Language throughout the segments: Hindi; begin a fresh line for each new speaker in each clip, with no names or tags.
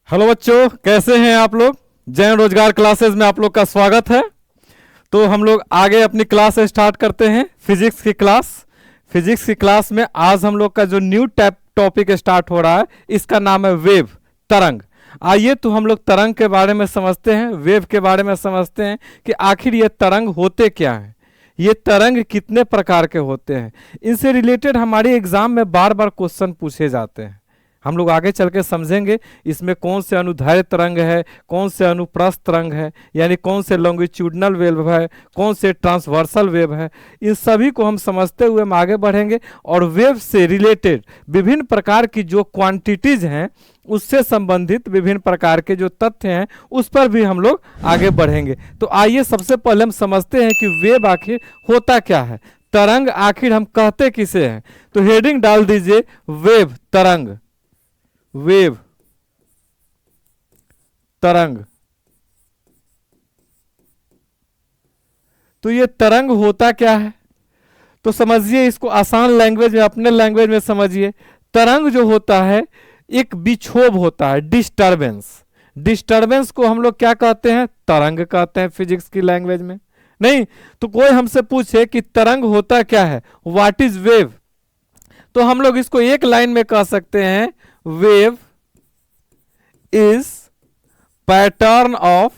हेलो बच्चों, कैसे हैं आप लोग। जैन रोजगार क्लासेस में आप लोग का स्वागत है। तो हम लोग आगे अपनी क्लास स्टार्ट करते हैं, फिजिक्स की क्लास। फिजिक्स की क्लास में आज हम लोग का जो न्यू टॉपिक स्टार्ट हो रहा है, इसका नाम है वेव, तरंग। आइए तो हम लोग तरंग के बारे में समझते हैं, वेव के बारे में समझते हैं कि आखिर ये तरंग होते क्या हैं, ये तरंग कितने प्रकार के होते हैं। इनसे रिलेटेड हमारे एग्जाम में बार बार क्वेश्चन पूछे जाते हैं। हम लोग आगे चल के समझेंगे इसमें कौन से अनुदैर्ध्य तरंग है, कौन से अनुप्रस्थ तरंग है, यानी कौन से लॉन्गिट्यूडनल वेव है, कौन से ट्रांसवर्सल वेव है। इन सभी को हम समझते हुए हम आगे बढ़ेंगे और वेव से रिलेटेड विभिन्न प्रकार की जो क्वांटिटीज हैं, उससे संबंधित विभिन्न प्रकार के जो तथ्य हैं, उस पर भी हम लोग आगे बढ़ेंगे। तो आइए सबसे पहले हम समझते हैं कि वेव आखिर होता क्या है, तरंग आखिर हम कहते किसे हैं। तो हेडिंग डाल दीजिए वेव, तरंग, वेव, तरंग। तो ये तरंग होता क्या है, तो समझिए इसको आसान लैंग्वेज में, अपने लैंग्वेज में समझिए। तरंग जो होता है एक विक्षोभ होता है, डिस्टरबेंस। डिस्टरबेंस को हम लोग क्या कहते हैं, तरंग कहते हैं फिजिक्स की लैंग्वेज में। नहीं तो कोई हमसे पूछे कि तरंग होता क्या है, व्हाट इज वेव, तो हम लोग इसको एक लाइन में कह सकते हैं, wave is pattern of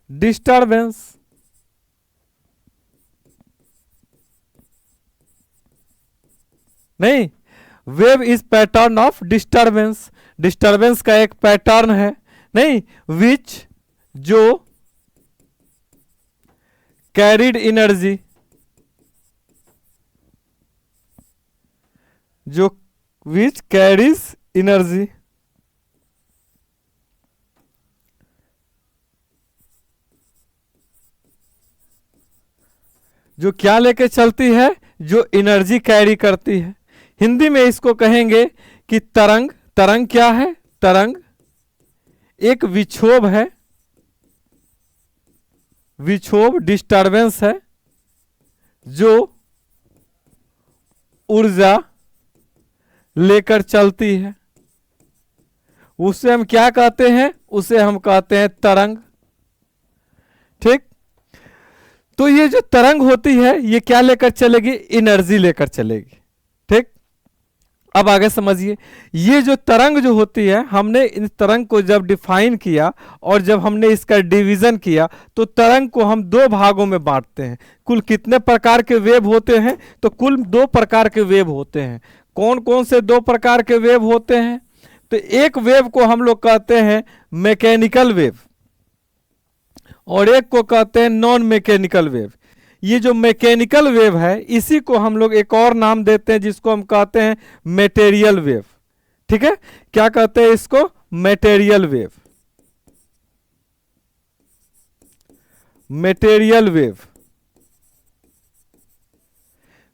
disturbance। नहीं, wave is pattern of disturbance, disturbance का एक पैटर्न है। नहीं, विच जो कैरिड एनर्जी, जो विच कैरीज एनर्जी, जो क्या लेके चलती है, जो एनर्जी कैरी करती है। हिंदी में इसको कहेंगे कि तरंग। तरंग क्या है, तरंग एक विक्षोभ है, विक्षोभ डिस्टरबेंस है, जो ऊर्जा लेकर चलती है। उसे हम क्या कहते हैं, उसे हम कहते हैं तरंग। ठीक, तो ये जो तरंग होती है ये क्या लेकर चलेगी, एनर्जी लेकर चलेगी। ठीक, अब आगे समझिए, ये जो तरंग जो होती है, हमने इस तरंग को जब डिफाइन किया और जब हमने इसका डिवीजन किया, तो तरंग को हम दो भागों में बांटते हैं। कुल कितने प्रकार के वेव होते हैं, तो कुल दो प्रकार के वेव होते हैं। कौन कौन से दो प्रकार के वेव होते हैं, तो एक वेव को हम लोग कहते हैं मैकेनिकल वेव और एक को कहते हैं नॉन मैकेनिकल वेव। ये जो मैकेनिकल वेव है इसी को हम लोग एक और नाम देते हैं, जिसको हम कहते हैं मेटेरियल वेव। ठीक है, क्या कहते हैं इसको, मेटेरियल वेव, मेटेरियल वेव।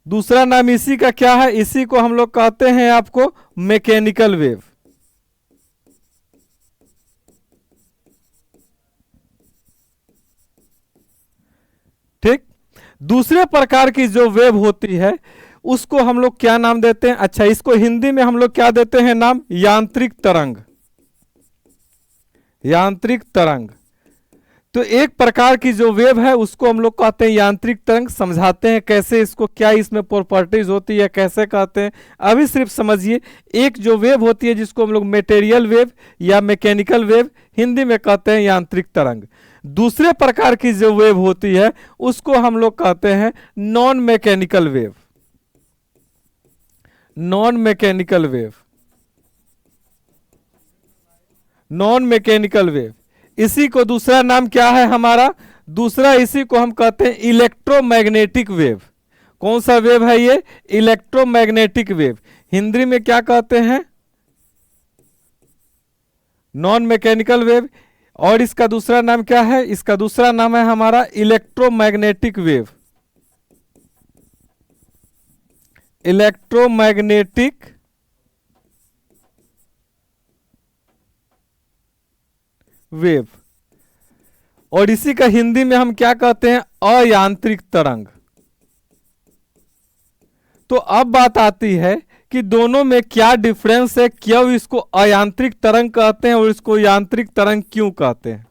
दूसरा नाम इसी का क्या है, इसी को हम लोग कहते हैं आपको मैकेनिकल वेव। ठीक, दूसरे प्रकार की जो वेव होती है उसको हम लोग क्या नाम देते हैं, अच्छा इसको हिंदी में हम लोग क्या देते हैं नाम, यांत्रिक तरंग, यांत्रिक तरंग। तो एक प्रकार की जो वेव है उसको हम लोग कहते हैं यांत्रिक तरंग। समझाते हैं कैसे इसको, क्या इसमें प्रॉपर्टीज होती है, कैसे कहते हैं। अभी सिर्फ समझिए, एक जो वेव होती है जिसको हम लोग मेटेरियल वेव या मैकेनिकल वेव, हिंदी में कहते हैं यांत्रिक तरंग। दूसरे प्रकार की जो वेव होती है उसको हम लोग कहते हैं non mechanical wave, non mechanical wave, non mechanical wave. इसी को दूसरा नाम क्या है हमारा, दूसरा इसी को हम कहते हैं इलेक्ट्रोमैग्नेटिक वेव। कौन सा वेव है ये, इलेक्ट्रोमैग्नेटिक वेव। हिंदी में क्या कहते हैं, नॉन मैकेनिकल वेव। और इसका दूसरा नाम क्या है, इसका दूसरा नाम है हमारा इलेक्ट्रोमैग्नेटिक वेव, इलेक्ट्रोमैग्नेटिक वेव। और इसी का हिंदी में हम क्या कहते हैं, अयांत्रिक तरंग। तो अब बात आती है कि दोनों में क्या डिफरेंस है, क्यों इसको अयांत्रिक तरंग कहते हैं और इसको यांत्रिक तरंग क्यों कहते हैं।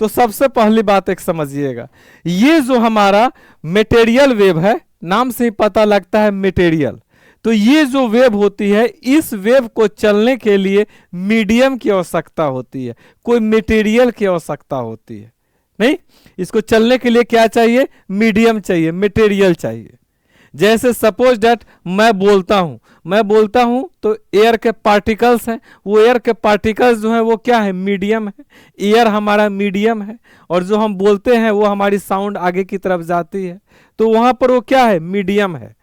तो सबसे पहली बात एक समझिएगा, ये जो हमारा मटेरियल वेव है, नाम से ही पता लगता है मटेरियल, तो ये जो वेव होती है, इस वेव को चलने के लिए मीडियम की आवश्यकता होती है, कोई मटेरियल की आवश्यकता होती है नहीं। इसको चलने के लिए क्या चाहिए, मीडियम चाहिए, मटेरियल चाहिए। जैसे सपोज डेट मैं बोलता हूं तो एयर के पार्टिकल्स हैं, वो एयर के पार्टिकल्स जो हैं वो क्या है, मीडियम है, एयर हमारा मीडियम है, और जो हम बोलते हैं वो हमारी साउंड आगे की तरफ जाती है, तो वहां पर वो क्या है, मीडियम है।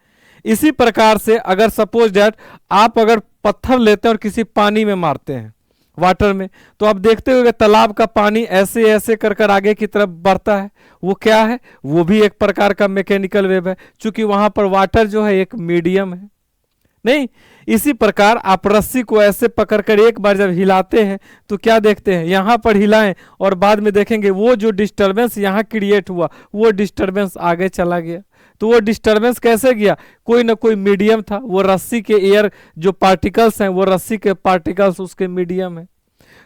इसी प्रकार से अगर सपोज डेट आप अगर पत्थर लेते हैं और किसी पानी में मारते हैं, वाटर में, तो आप देखते हो कि तालाब का पानी ऐसे ऐसे कर कर आगे की तरफ बढ़ता है, वो क्या है, वो भी एक प्रकार का मैकेनिकल वेव है, क्योंकि वहां पर वाटर जो है एक मीडियम है नहीं। इसी प्रकार आप रस्सी को ऐसे पकड़कर एक बार जब हिलाते हैं तो क्या देखते हैं, यहां पर हिलाएं और बाद में देखेंगे वो जो डिस्टरबेंस यहां क्रिएट हुआ वो डिस्टरबेंस आगे चला गया। तो वो डिस्टरबेंस कैसे गया, कोई ना कोई मीडियम था, वो रस्सी के एयर जो पार्टिकल्स हैं वो रस्सी के पार्टिकल्स उसके मीडियम है।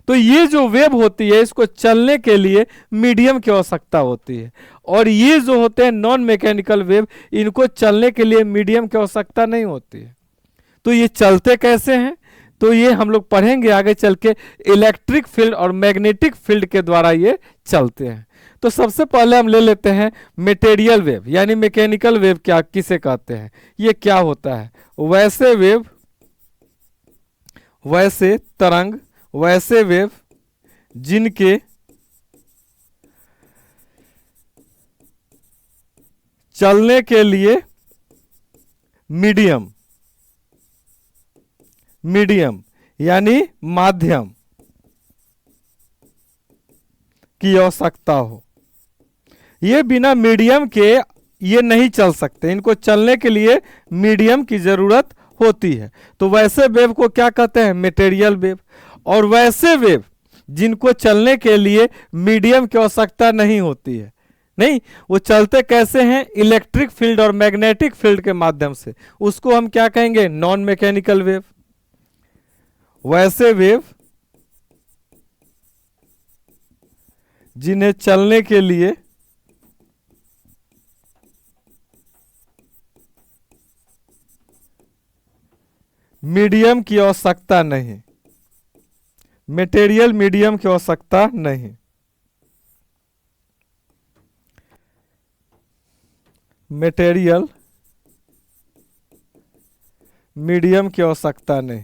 तो ये जो वेव होती है इसको चलने के लिए मीडियम की आवश्यकता होती है, और ये जो होते हैं नॉन मैकेनिकल वेव, इनको चलने के लिए मीडियम की आवश्यकता नहीं होती है। तो ये चलते कैसे हैं, तो ये हम लोग पढ़ेंगे आगे चल के, इलेक्ट्रिक फील्ड और मैग्नेटिक फील्ड के द्वारा ये चलते हैं। तो सबसे पहले हम ले लेते हैं मटेरियल वेव, यानी मैकेनिकल वेव क्या किसे कहते हैं, ये क्या होता है, वैसे वेव, वैसे तरंग, वैसे वेव जिनके चलने के लिए मीडियम यानी माध्यम की आवश्यकता हो। ये बिना मीडियम के ये नहीं चल सकते, इनको चलने के लिए मीडियम की जरूरत होती है। तो वैसे वेव को क्या कहते हैं, मटेरियल वेव। और वैसे वेव जिनको चलने के लिए मीडियम की आवश्यकता नहीं होती है, नहीं, वो चलते कैसे हैं, इलेक्ट्रिक फील्ड और मैग्नेटिक फील्ड के माध्यम से, उसको हम क्या कहेंगे, नॉन मैकेनिकल वेव। वैसे वेव जिन्हें चलने के लिए मीडियम की आवश्यकता नहीं, मटेरियल मीडियम की आवश्यकता नहीं, मटेरियल मीडियम की आवश्यकता नहीं,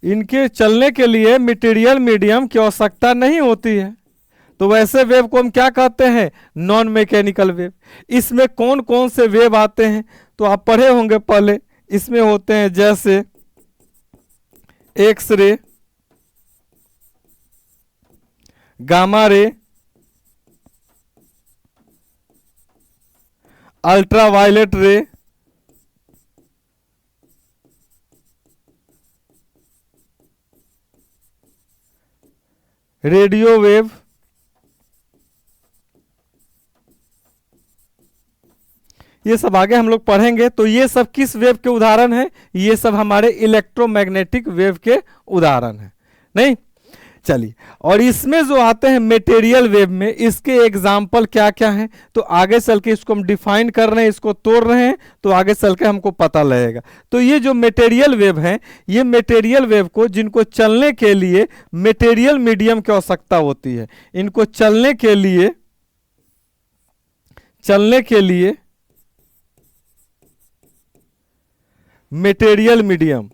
इनके चलने के लिए मटेरियल मीडियम की आवश्यकता नहीं होती है। तो वैसे वेव को हम क्या कहते हैं, नॉन मैकेनिकल वेव। इसमें कौन कौन से वेव आते हैं, तो आप पढ़े होंगे पहले, इसमें होते हैं जैसे X ray, gamma ray, ultraviolet रे, रेडियो वेव, ये सब आगे हम लोग पढ़ेंगे। तो ये सब किस वेव के उदाहरण हैं, ये सब हमारे इलेक्ट्रोमैग्नेटिक वेव के उदाहरण हैं नहीं। चलिए, और इसमें जो आते हैं मटेरियल वेव में, इसके एग्जाम्पल क्या क्या हैं, तो आगे चल के इसको हम डिफाइन कर रहे हैं, इसको तोड़ रहे हैं, तो आगे चल के हमको पता लगेगा। तो ये जो मटेरियल वेव हैं, ये मटेरियल वेव को जिनको चलने के लिए मटेरियल मीडियम की आवश्यकता होती है, इनको चलने के लिए मटेरियल मीडियम,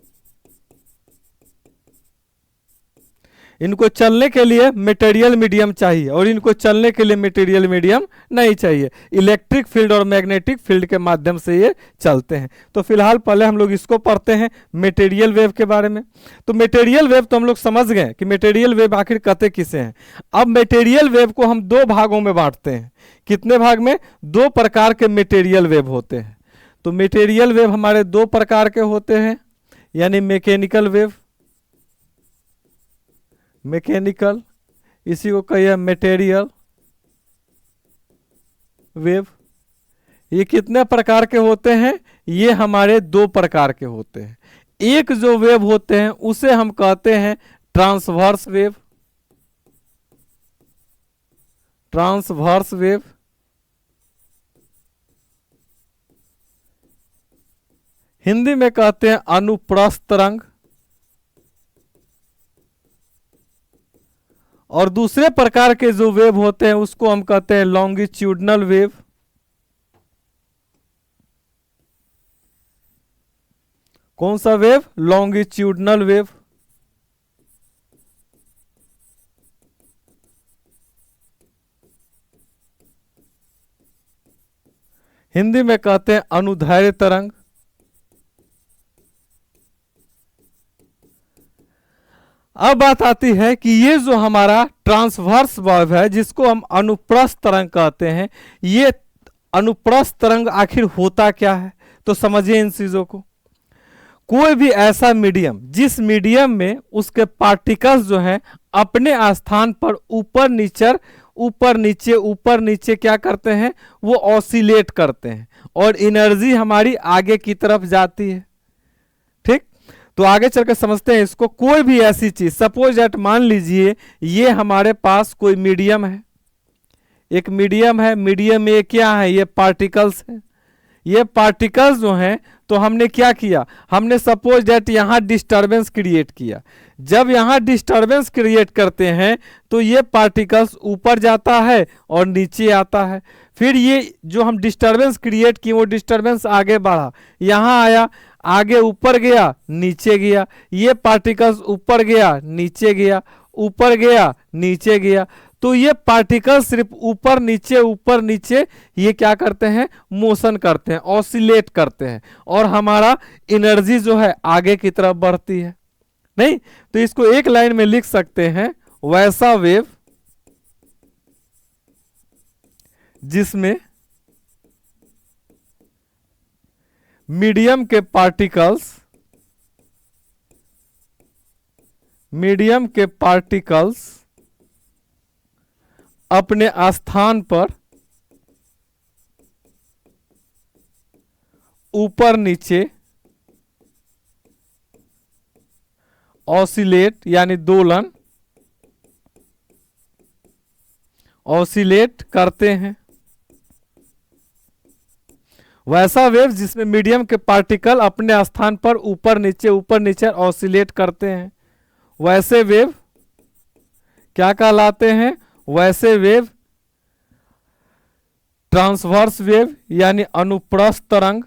इनको चलने के लिए मटेरियल मीडियम चाहिए, और इनको चलने के लिए मटेरियल मीडियम नहीं चाहिए। इलेक्ट्रिक फील्ड और मैग्नेटिक फील्ड के माध्यम से ये चलते हैं। तो फिलहाल पहले हम लोग इसको पढ़ते हैं, मटेरियल वेव के बारे में। तो मटेरियल वेव तो हम लोग समझ गए कि मटेरियल वेव आखिर कहते किसे हैं। अब मटेरियल वेव को हम दो भागों में बांटते हैं। कितने भाग में, दो प्रकार के मटेरियल वेव होते हैं। तो मटेरियल वेव हमारे दो प्रकार के होते हैं, यानी मैकेनिकल वेव, मैकेनिकल, इसी को कहिए मटेरियल वेव, ये कितने प्रकार के होते हैं? ये हमारे दो प्रकार के होते हैं। एक जो वेव होते हैं उसे हम कहते हैं transverse wave, transverse wave. Hindi में कहते हैं अनुप्रस्थ तरंग। और दूसरे प्रकार के जो वेव होते हैं उसको हम कहते हैं लॉन्गिट्यूडनल वेव। कौन सा वेव? Longitudinal wave. हिंदी में कहते हैं अनुदैर्ध्य तरंग। अब बात आती है कि ये जो हमारा ट्रांसवर्स वेव है जिसको हम अनुप्रस्थ तरंग कहते हैं, ये अनुप्रस्थ तरंग आखिर होता क्या है? तो समझिए इन चीजों को। कोई भी ऐसा मीडियम जिस मीडियम में उसके पार्टिकल्स जो हैं अपने स्थान पर ऊपर नीचे ऊपर नीचे ऊपर नीचे क्या करते हैं? वो ऑसिलेट करते हैं और एनर्जी हमारी आगे की तरफ जाती है। ठीक, तो आगे चलकर समझते हैं इसको। कोई भी ऐसी चीज, सपोज दैट मान लीजिए ये हमारे पास कोई मीडियम है, एक मीडियम है। मीडियम में क्या है? ये पार्टिकल्स हैं। ये पार्टिकल्स जो हैं तो हमने क्या किया? हमने सपोज दैट यहां डिस्टरबेंस क्रिएट किया। जब यहां डिस्टरबेंस क्रिएट करते हैं तो ये पार्टिकल्स ऊपर जाता है और नीचे आता है। फिर ये जो हम डिस्टरबेंस क्रिएट किए वो डिस्टरबेंस आगे बढ़ा, यहां आया, आगे ऊपर गया, नीचे गया। ये पार्टिकल्स ऊपर गया, नीचे गया, ऊपर गया, नीचे गया। तो ये पार्टिकल सिर्फ ऊपर नीचे ये क्या करते हैं? मोशन करते हैं, ऑसिलेट करते हैं और हमारा एनर्जी जो है आगे की तरफ बढ़ती है। नहीं तो इसको एक लाइन में लिख सकते हैं, वैसा वेव जिसमें मीडियम के पार्टिकल्स अपने स्थान पर ऊपर नीचे ऑसिलेट यानी दोलन ऑसिलेट करते हैं। वैसा वेव जिसमें मीडियम के पार्टिकल अपने स्थान पर ऊपर नीचे ऑसिलेट करते हैं, वैसे वेव क्या कहलाते हैं? वैसे वेव ट्रांसवर्स वेव यानी अनुप्रस्थ तरंग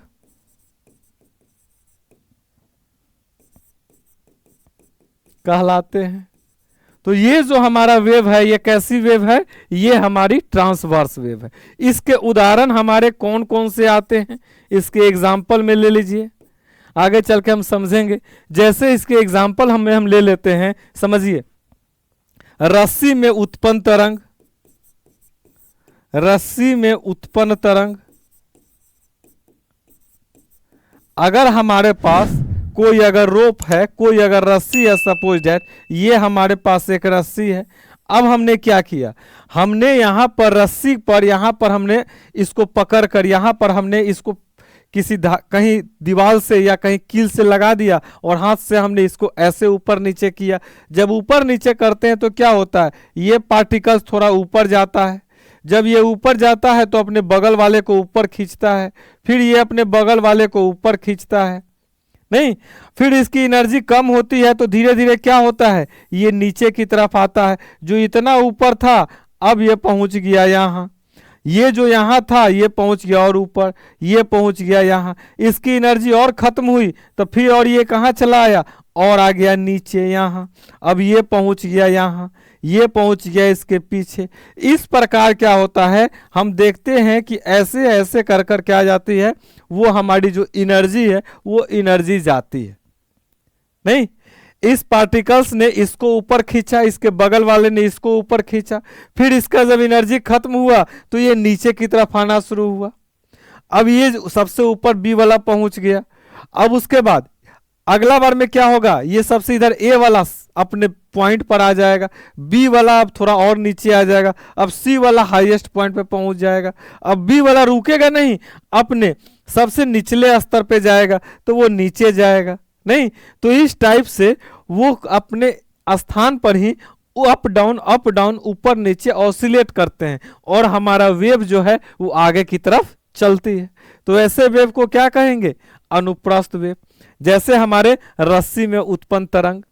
कहलाते हैं। तो ये जो हमारा वेव है ये कैसी वेव है? ये हमारी ट्रांसवर्स वेव है। इसके उदाहरण हमारे कौन कौन से आते हैं इसके एग्जाम्पल में ले लीजिए, आगे चल के हम समझेंगे। जैसे इसके एग्जाम्पल हम ले लेते हैं, समझिए। रस्सी में उत्पन्न तरंग, रस्सी में उत्पन्न तरंग। अगर हमारे पास कोई अगर रोप है, कोई अगर रस्सी है, सपोज दैट ये हमारे पास एक रस्सी है। अब हमने क्या किया? हमने यहां पर रस्सी पर यहां पर हमने इसको पकड़ कर यहां पर हमने इसको किसी कहीं दीवार से या कहीं कील से लगा दिया और हाथ से हमने इसको ऐसे ऊपर नीचे किया। जब ऊपर नीचे करते हैं तो क्या होता है? ये पार्टिकल्स थोड़ा ऊपर जाता है। जब ये ऊपर जाता है तो अपने बगल वाले को ऊपर खींचता है, फिर ये अपने बगल वाले को ऊपर खींचता है। नहीं, फिर इसकी एनर्जी कम होती है तो धीरे धीरे क्या होता है? ये नीचे की तरफ आता है। जो इतना ऊपर था अब ये पहुंच गया यहाँ, ये जो यहाँ था ये पहुंच गया और ऊपर, ये पहुंच गया यहाँ। इसकी एनर्जी और खत्म हुई तो फिर और ये कहाँ चला आया? और आ गया नीचे यहाँ। अब ये पहुंच गया यहाँ, ये पहुंच गया इसके पीछे। इस प्रकार क्या होता है? हम देखते हैं कि ऐसे ऐसे कर कर क्या जाती है, वो हमारी जो एनर्जी है वो एनर्जी जाती है। नहीं, इस पार्टिकल्स ने इसको ऊपर खींचा, इसके बगल वाले ने इसको ऊपर खींचा, फिर इसका जब एनर्जी खत्म हुआ तो ये नीचे की तरफ आना शुरू हुआ। अब ये सबसे ऊपर बी वाला पहुंच गया। अब उसके बाद अगला बार में क्या होगा, ये सबसे इधर ए वाला अपने पॉइंट पर आ जाएगा, बी वाला अब थोड़ा और नीचे आ जाएगा, अब सी वाला हाईएस्ट पॉइंट पे पहुंच जाएगा, अब बी वाला रुकेगा नहीं, अपने सबसे निचले स्तर पे जाएगा तो वो नीचे जाएगा नहीं। तो इस टाइप से वो अपने स्थान पर ही अप डाउन ऊपर नीचे ऑसिलेट करते हैं और हमारा वेव जो है वो आगे की तरफ चलती है। तो ऐसे वेव को क्या कहेंगे, अनुप्रस्थ वेव। जैसे हमारे रस्सी में उत्पन्न तरंग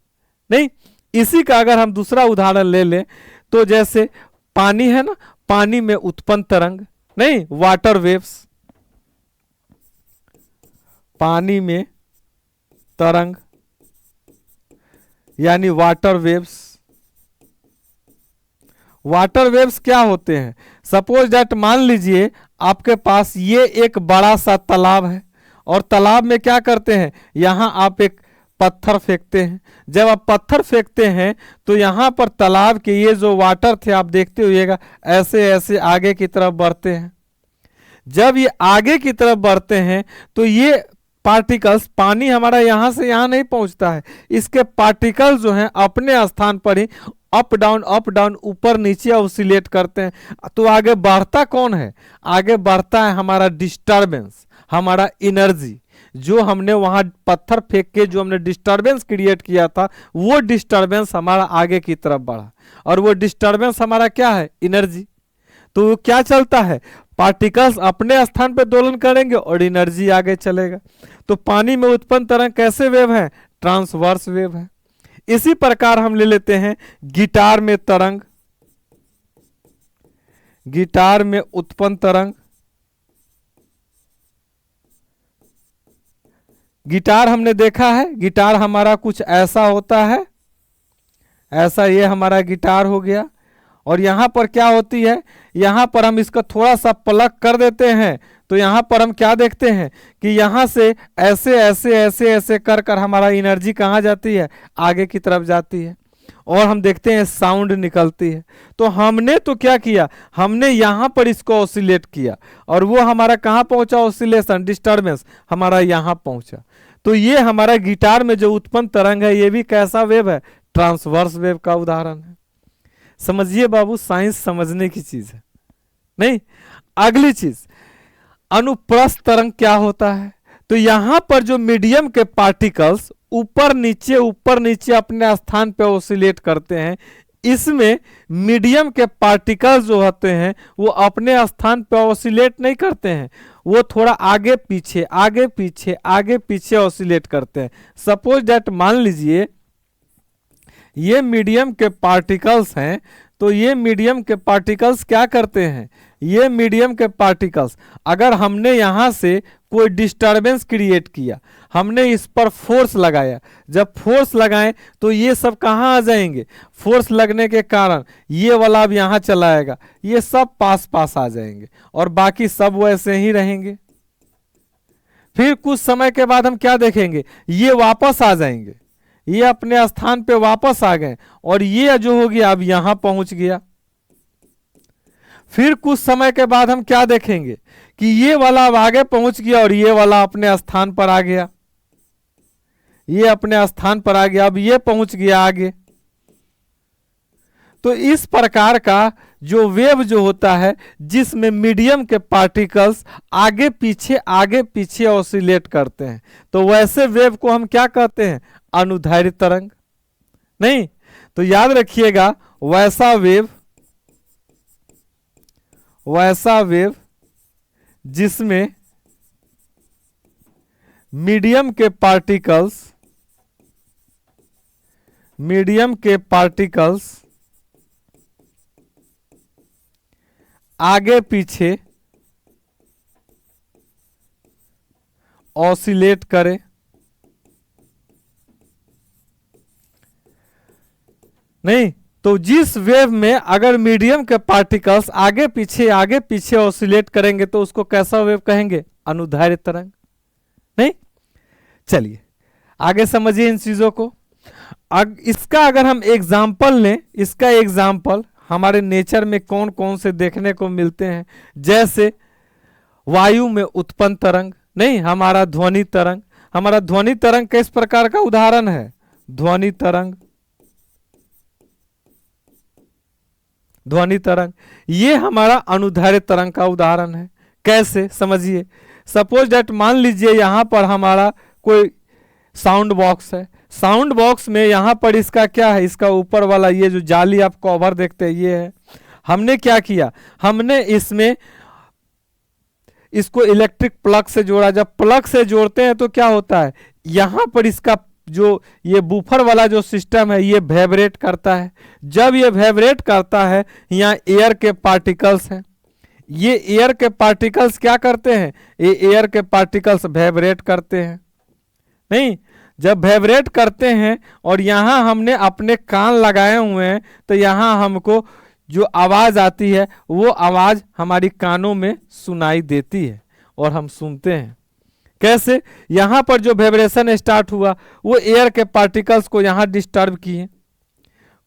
नहीं। इसी का अगर हम दूसरा उदाहरण ले लें तो जैसे पानी है ना, पानी में उत्पन्न तरंग नहीं, वाटर वेव्स, पानी में तरंग यानी वाटर वेव्स। वाटर वेव्स क्या होते हैं, सपोज दैट मान लीजिए आपके पास ये एक बड़ा सा तालाब है और तालाब में क्या करते हैं, यहां आप एक पत्थर फेंकते हैं। जब आप पत्थर फेंकते हैं तो यहां पर तालाब के ये जो वाटर थे आप देखते होइएगा ऐसे ऐसे आगे की तरफ बढ़ते हैं। जब ये आगे की तरफ बढ़ते हैं तो ये पार्टिकल्स, पानी हमारा यहां से यहां नहीं पहुंचता है, इसके पार्टिकल्स जो हैं अपने स्थान पर ही अप डाउन ऊपर नीचे ऑसिलेट करते हैं। तो आगे बढ़ता कौन है, आगे बढ़ता है हमारा डिस्टरबेंस, हमारा एनर्जी। जो हमने वहां पत्थर फेंक के जो हमने डिस्टरबेंस क्रिएट किया था वो डिस्टरबेंस हमारा आगे की तरफ बढ़ा और वो डिस्टरबेंस हमारा क्या है, एनर्जी। तो वो क्या चलता है, पार्टिकल्स अपने स्थान पर दोलन करेंगे और एनर्जी आगे चलेगा। तो पानी में उत्पन्न तरंग कैसे वेव है, ट्रांसवर्स वेव है। इसी प्रकार हम ले लेते हैं गिटार में तरंग, गिटार में उत्पन्न तरंग। गिटार हमने देखा है, गिटार हमारा कुछ ऐसा होता है, ऐसा ये हमारा गिटार हो गया। और यहां पर क्या होती है, यहां पर हम इसका थोड़ा सा प्लग कर देते हैं तो यहां पर हम क्या देखते हैं कि यहां से ऐसे ऐसे ऐसे ऐसे कर कर हमारा एनर्जी कहां जाती है, आगे की तरफ जाती है और हम देखते हैं साउंड निकलती है। तो हमने तो क्या किया, हमने यहां पर इसको ऑसिलेट किया और वो हमारा कहां पहुंचा, ऑसिलेशन, डिस्टर्बेंस हमारा यहां पहुंचा। तो ये हमारा गिटार में जो उत्पन्न तरंग है ये भी कैसा वेव है, ट्रांसवर्स वेव का उदाहरण है। समझिए बाबू, साइंस समझने की चीज है नहीं। अगली चीज, अनुप्रस्थ तरंग क्या होता है। तो यहां पर जो मीडियम के पार्टिकल्स ऊपर नीचे अपने स्थान पे ऑसिलेट करते हैं, इसमें मीडियम के पार्टिकल्स जो होते हैं वो अपने स्थान पे ऑसिलेट नहीं करते हैं, वो थोड़ा आगे पीछे ऑसिलेट करते हैं। सपोज दैट मान लीजिए ये मीडियम के पार्टिकल्स हैं, तो ये मीडियम के पार्टिकल्स क्या करते हैं, ये मीडियम के पार्टिकल्स अगर हमने यहाँ से कोई डिस्टरबेंस क्रिएट किया, हमने इस पर फोर्स लगाया, जब फोर्स लगाएं तो ये सब कहाँ आ जाएंगे, फोर्स लगने के कारण ये वाला अब यहाँ चला आएगा, ये सब पास आ जाएंगे और बाकी सब वैसे ही रहेंगे। फिर कुछ समय के बाद हम क्या देखेंगे, ये वापस आ जाएंगे, ये अपने स्थान पे वापस आ गए और ये जो हो गया अब यहां पहुंच गया। फिर कुछ समय के बाद हम क्या देखेंगे कि ये वाला अब आगे पहुंच गया और ये वाला अपने स्थान पर आ गया, ये अपने स्थान पर आ गया, अब ये पहुंच गया आगे। तो इस प्रकार का जो वेव जो होता है जिसमें मीडियम के पार्टिकल्स आगे पीछे ऑसिलेट करते हैं, तो वैसे वेव को हम क्या कहते हैं, अनुदैर्ध्य तरंग नहीं। तो याद रखिएगा, वैसा वेव जिसमें मीडियम के पार्टिकल्स आगे पीछे ऑसिलेट करे नहीं। तो जिस वेव में अगर मीडियम के पार्टिकल्स आगे पीछे ऑसिलेट करेंगे तो उसको कैसा वेव कहेंगे, अनुदैर्ध्य तरंग नहीं। चलिए आगे समझिए इन चीजों को। इसका अगर हम एग्जाम्पल लें, इसका एग्जाम्पल हमारे नेचर में कौन कौन से देखने को मिलते हैं, जैसे वायु में उत्पन्न तरंग नहीं, हमारा ध्वनि तरंग। हमारा ध्वनि तरंग किस प्रकार का उदाहरण है? ध्वनि तरंग, ध्वनि तरंग ये हमारा अनुदैर्ध्य तरंग का उदाहरण है। कैसे समझिए, सपोज दैट मान लीजिए यहां पर हमारा कोई साउंड बॉक्स है, साउंड बॉक्स में यहां पर इसका क्या है, इसका ऊपर वाला ये जो जाली आप कवर देखते हैं ये है। हमने क्या किया, हमने इसमें इसको इलेक्ट्रिक प्लग से जोड़ा। जब प्लग से जोड़ते हैं तो क्या होता है, यहां पर इसका जो ये बूफर वाला जो सिस्टम है ये वाइब्रेट करता है। जब ये वाइब्रेट करता है, यहाँ एयर के पार्टिकल्स हैं, ये एयर के पार्टिकल्स क्या करते हैं, ये एयर के पार्टिकल्स वाइब्रेट करते हैं। नहीं, जब वाइब्रेट करते हैं और यहाँ हमने अपने कान लगाए हुए हैं तो यहाँ हमको जो आवाज आती है वो आवाज हमारी कानों में सुनाई देती है और हम सुनते हैं। कैसे, यहां पर जो वाइब्रेशन स्टार्ट हुआ वो एयर के पार्टिकल्स को यहां डिस्टर्ब किए।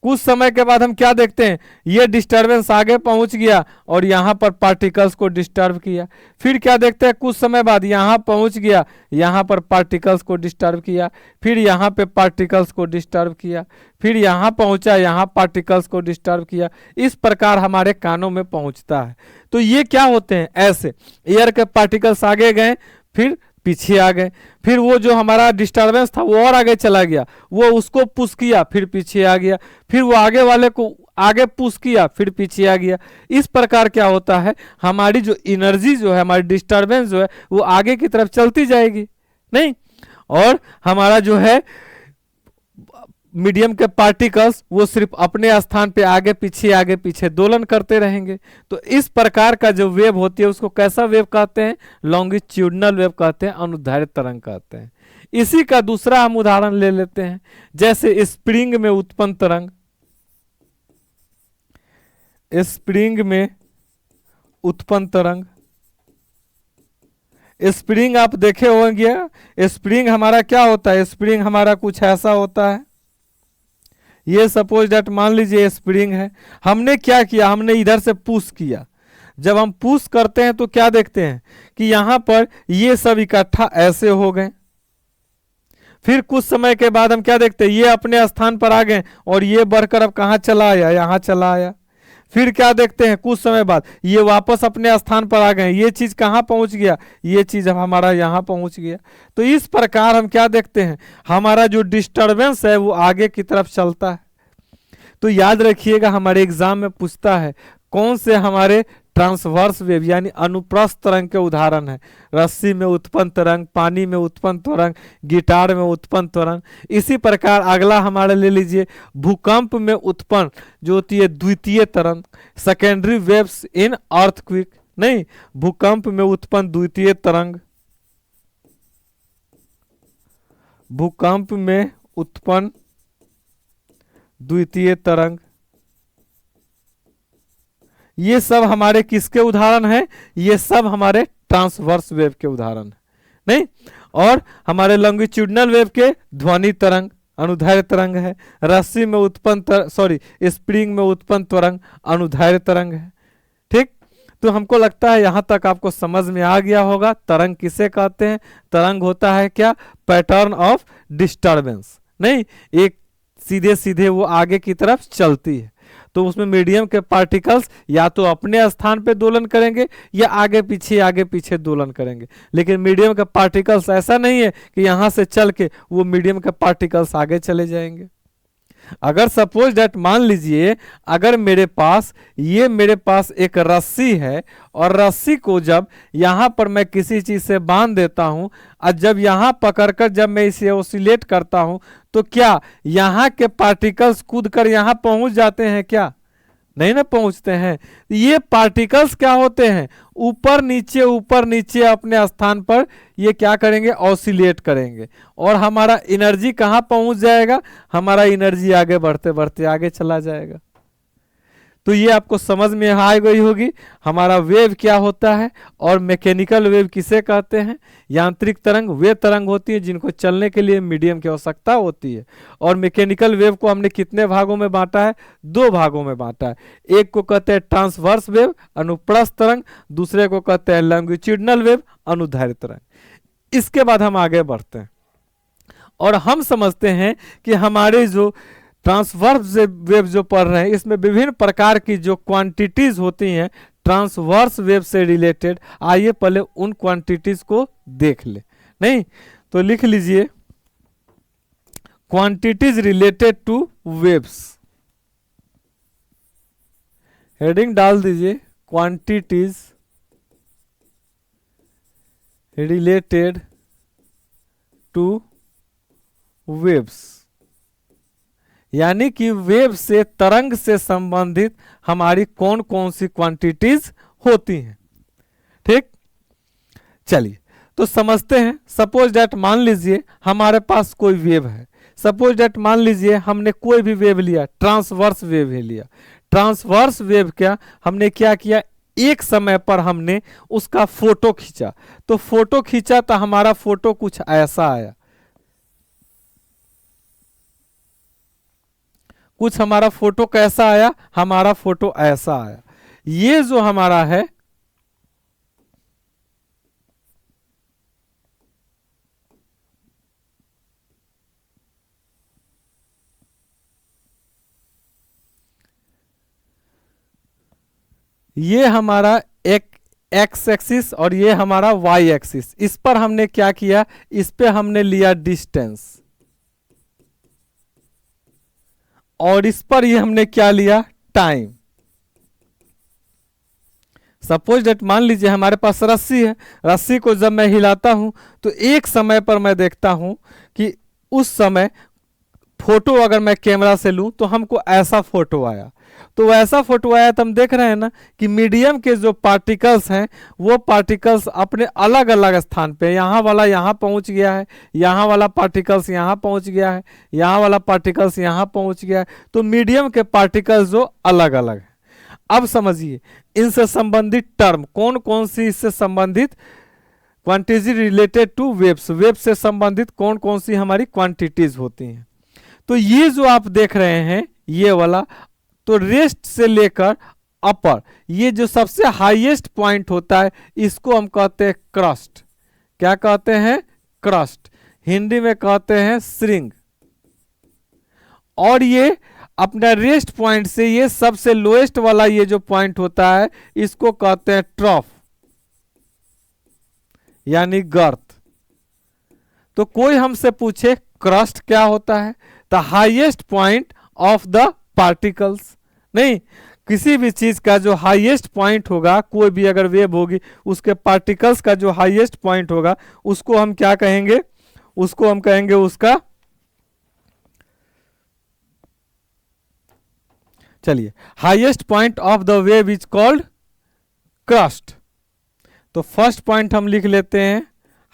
कुछ समय के बाद हम क्या देखते हैं, ये डिस्टरबेंस आगे पहुंच गया और यहां पर पार्टिकल्स को डिस्टर्ब किया। फिर क्या देखते हैं, कुछ समय बाद यहां पहुंच गया, यहां पर पार्टिकल्स को डिस्टर्ब किया, फिर यहां पे पार्टिकल्स को डिस्टर्ब किया, फिर यहां पहुंचा, यहां पार्टिकल्स को डिस्टर्ब किया। इस प्रकार हमारे कानों में पहुंचता है। तो ये क्या होते हैं, ऐसे एयर के पार्टिकल्स आगे गए, फिर पीछे आ गए, फिर वो जो हमारा डिस्टरबेंस था वो और आगे चला गया, वो उसको पुश किया, फिर पीछे आ गया, फिर वो आगे वाले को आगे पुश किया, फिर पीछे आ गया। इस प्रकार क्या होता है, हमारी जो एनर्जी जो है, हमारी डिस्टरबेंस जो है वो आगे की तरफ चलती जाएगी। नहीं, और हमारा जो है मीडियम के पार्टिकल्स वो सिर्फ अपने स्थान पे आगे पीछे दोलन करते रहेंगे। तो इस प्रकार का जो वेव होती है उसको कैसा वेव कहते हैं, लॉन्गिट्यूडनल वेव कहते हैं, अनुदैर्ध्य तरंग कहते हैं। इसी का दूसरा हम उदाहरण ले लेते हैं, जैसे स्प्रिंग में उत्पन्न तरंग। स्प्रिंग में उत्पन्न तरंग, स्प्रिंग आप देखे होंगे, स्प्रिंग हमारा क्या होता है, स्प्रिंग हमारा कुछ ऐसा होता है। ये सपोज दैट मान लीजिए स्प्रिंग है, हमने क्या किया, हमने इधर से पुश किया। जब हम पुश करते हैं तो क्या देखते हैं कि यहां पर ये सब इकट्ठा ऐसे हो गए। फिर कुछ समय के बाद हम क्या देखते हैं, ये अपने स्थान पर आ गए और ये बढ़कर अब कहां चला आया, यहां चला आया। फिर क्या देखते हैं, कुछ समय बाद ये वापस अपने स्थान पर आ गए, ये चीज कहां पहुंच गया, ये चीज अब हमारा यहां पहुंच गया। तो इस प्रकार हम क्या देखते हैं, हमारा जो डिस्टरबेंस है वो आगे की तरफ चलता है। तो याद रखिएगा, हमारे एग्जाम में पूछता है कौन से हमारे ट्रांसवर्स वेव यानी अनुप्रस्थ तरंग के उदाहरण है। रस्सी में उत्पन्न तरंग, पानी में उत्पन्न तरंग, गिटार में उत्पन्न तरंग। इसी प्रकार अगला हमारे ले लीजिए, भूकंप में उत्पन्न जो होती है द्वितीय तरंग, सेकेंडरी वेव्स इन अर्थक्वेक। नहीं, भूकंप में उत्पन्न द्वितीय तरंग, भूकंप में उत्पन्न द्वितीय तरंग, ये सब हमारे किसके उदाहरण हैं, ये सब हमारे ट्रांसवर्स वेव के उदाहरण हैं। नहीं, और हमारे लॉन्गिट्यूडनल वेव के ध्वनि तरंग अनुदैर्ध्य तरंग है, रस्सी में उत्पन्न स्प्रिंग में उत्पन्न तरंग अनुदैर्ध्य तरंग है। ठीक, तो हमको लगता है यहां तक आपको समझ में आ गया होगा। तरंग किसे कहते हैं, तरंग होता है क्या, पैटर्न ऑफ डिस्टर्बेंस। नहीं, एक सीधे सीधे वो आगे की तरफ चलती है, तो उसमें मीडियम के पार्टिकल्स या तो अपने स्थान पे दोलन करेंगे या आगे पीछे दोलन करेंगे। लेकिन मीडियम के पार्टिकल्स ऐसा नहीं है कि यहां से चल के वो मीडियम के पार्टिकल्स आगे चले जाएंगे। अगर सपोज दैट मान लीजिए, अगर मेरे पास एक रस्सी है और रस्सी को जब यहां पर मैं किसी चीज से बांध देता हूं और जब यहां पकड़कर जब मैं इसे ऑसिलेट करता हूं तो क्या यहां के पार्टिकल्स कूदकर यहां पहुंच जाते हैं क्या, नहीं ना पहुंचते हैं। ये पार्टिकल्स क्या होते हैं, ऊपर नीचे अपने स्थान पर ये क्या करेंगे, ऑसिलेट करेंगे और हमारा एनर्जी कहां पहुंच जाएगा, हमारा एनर्जी आगे बढ़ते बढ़ते आगे चला जाएगा। तो ये आपको समझ में आ गई होगी हमारा वेव क्या होता है और मैकेनिकल वेव किसे कहते हैं। यांत्रिक तरंग वे तरंग होती है जिनको चलने के लिए मीडियम की आवश्यकता होती है, और मैकेनिकल वेव को हमने कितने भागों में बांटा है, 2 भागों में बांटा है। एक को कहते हैं ट्रांसवर्स वेव अनुप्रस्थ तरंग, दूसरे को कहते हैं लॉन्गिट्यूडनल वेव अनुदैर्ध्य तरंग। इसके बाद हम आगे बढ़ते हैं। और हम समझते हैं कि हमारे जो ट्रांसवर्स वेव जो पढ़ रहे हैं इसमें विभिन्न प्रकार की जो क्वांटिटीज होती हैं ट्रांसवर्स वेव से रिलेटेड, आइए पहले उन क्वांटिटीज को देख ले। नहीं तो लिख लीजिए quantities related two waves, heading डाल दीजिए क्वांटिटीज रिलेटेड टू वेव्स, यानी कि वेव से तरंग से संबंधित हमारी कौन कौन सी क्वांटिटीज होती हैं। ठीक, चलिए तो समझते हैं। सपोज दैट मान लीजिए हमारे पास कोई वेव है, सपोज दैट मान लीजिए हमने कोई भी वेव लिया, ट्रांसवर्स वेव ही लिया। ट्रांसवर्स वेव क्या हमने क्या किया, एक समय पर हमने उसका फोटो खींचा, तो फोटो खींचा तो हमारा फोटो कुछ ऐसा आया, कुछ हमारा फोटो कैसा आया, हमारा फोटो ऐसा आया। ये जो हमारा है ये हमारा एक एक्स एक्सिस और ये हमारा वाई एक्सिस, इस पर हमने क्या किया, इस पे हमने लिया डिस्टेंस और इस पर ये हमने क्या लिया, टाइम। सपोज दैट मान लीजिए हमारे पास रस्सी है, रस्सी को जब मैं हिलाता हूं तो एक समय पर मैं देखता हूं कि उस समय फोटो अगर मैं कैमरा से लूं तो हमको ऐसा फोटो आया, तो वैसा फोटो आया तो हम देख रहे हैं ना कि मीडियम के जो पार्टिकल्स हैं वो पार्टिकल्स अपने अलग अलग स्थान पे, यहाँ वाला यहाँ पहुंच गया है, यहाँ वाला पार्टिकल्स यहाँ पहुंच गया है, यहाँ वाला पार्टिकल्स यहाँ पहुंच गया है, तो मीडियम के पार्टिकल्स जो अलग अलग हैं। अब समझिए इनसे संबंधित टर्म कौन कौन सी, इससे संबंधित quantity related two waves, wave से संबंधित कौन कौन सी हमारी क्वांटिटीज होती हैं। तो ये जो आप देख रहे हैं ये वाला, तो रेस्ट से लेकर अपर, ये जो सबसे हाईएस्ट पॉइंट होता है इसको हम कहते हैं क्रस्ट। क्या कहते हैं, क्रस्ट, हिंदी में कहते हैं श्रिंग। और ये अपना रेस्ट पॉइंट से ये सबसे लोएस्ट वाला ये जो पॉइंट होता है इसको कहते हैं ट्रॉफ यानी गर्त। तो कोई हमसे पूछे क्रस्ट क्या होता है, the highest point of the particles. नहीं, किसी भी चीज का जो हाईएस्ट पॉइंट होगा, कोई भी अगर वेव होगी उसके पार्टिकल्स का जो हाईएस्ट पॉइंट होगा उसको हम क्या कहेंगे, उसको हम कहेंगे उसका, चलिए, highest point of the wave is called crust. तो फर्स्ट पॉइंट हम लिख लेते हैं